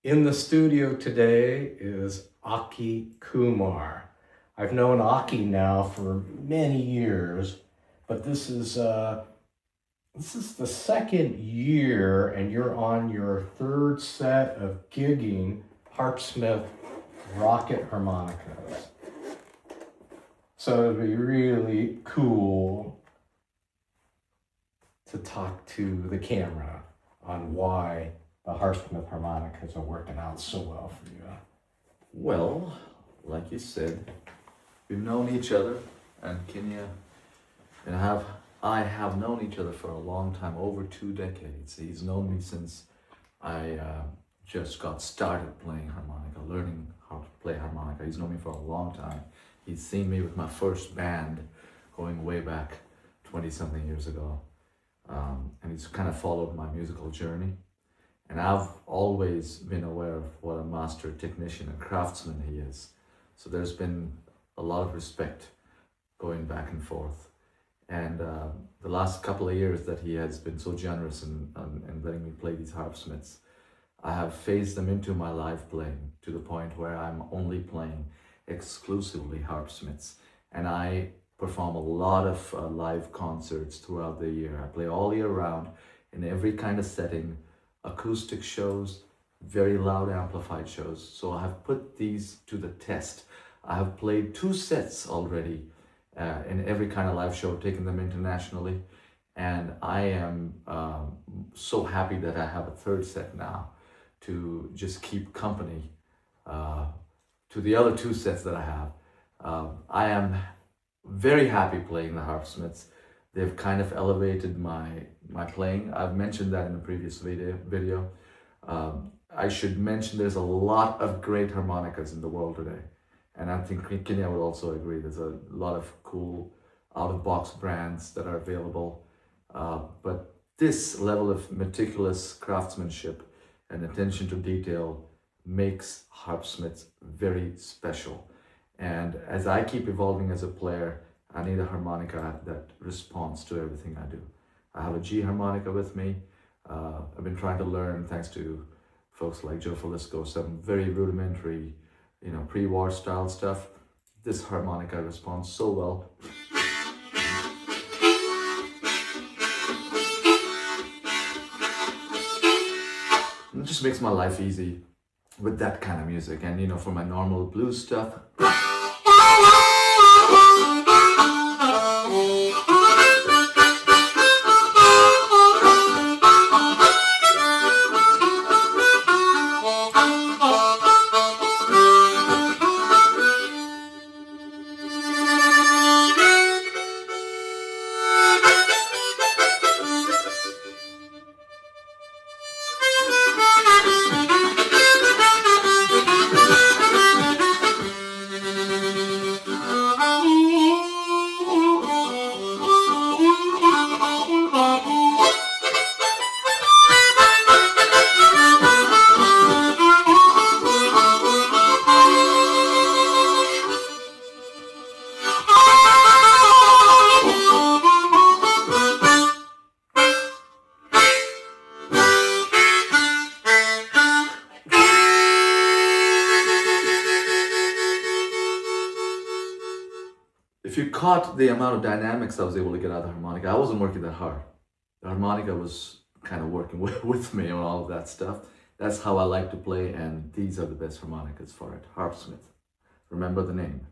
In the studio today is Aki Kumar. I've known Aki now for many years, but this is the second year, and you're on your third set of gigging HARPSMITH Rocket Harmonicas. So it'd be really cool to talk to the camera on why the HARPSMITH harmonicas are working out so well for you. Well, like you said, we've known each other, and Kenya and I have known each other for a long time, over 2 decades. He's known me since I just got started playing harmonica, learning how to play harmonica. He's known me for a long time. He's seen me with my first band going way back 20-something years ago. And he's kind of followed my musical journey. And I've always been aware of what a master technician and craftsman he is. So there's been a lot of respect going back and forth. And the last couple of years that he has been so generous in letting me play these HARPSMITHs, I have phased them into my live playing to the point where I'm only playing exclusively HARPSMITHs. And I perform a lot of live concerts throughout the year. I play all year round in every kind of setting, acoustic shows, very loud amplified shows. So I have put these to the test. I have played 2 sets already in every kind of live show, taken them internationally. And I am so happy that I have a 3rd set now to just keep company to the other 2 sets that I have. I am very happy playing the HARPSMITHs. They've kind of elevated my playing. I've mentioned that in a previous video. I should mention there's a lot of great harmonicas in the world today. And I think Kenya will also agree. There's a lot of cool out-of-box brands that are available. But this level of meticulous craftsmanship and attention to detail makes HARPSMITHs very special. And as I keep evolving as a player, I need a harmonica that responds to everything I do. I have a G harmonica with me. I've been trying to learn, thanks to folks like Joe Falisco, some very rudimentary, pre-war style stuff. This harmonica responds so well. It just makes my life easy with that kind of music. And for my normal blues stuff, if you caught the amount of dynamics I was able to get out of the harmonica, I wasn't working that hard. The harmonica was kind of working with me on all of that stuff. That's how I like to play, and these are the best harmonicas for it. HARPSMITH. Remember the name.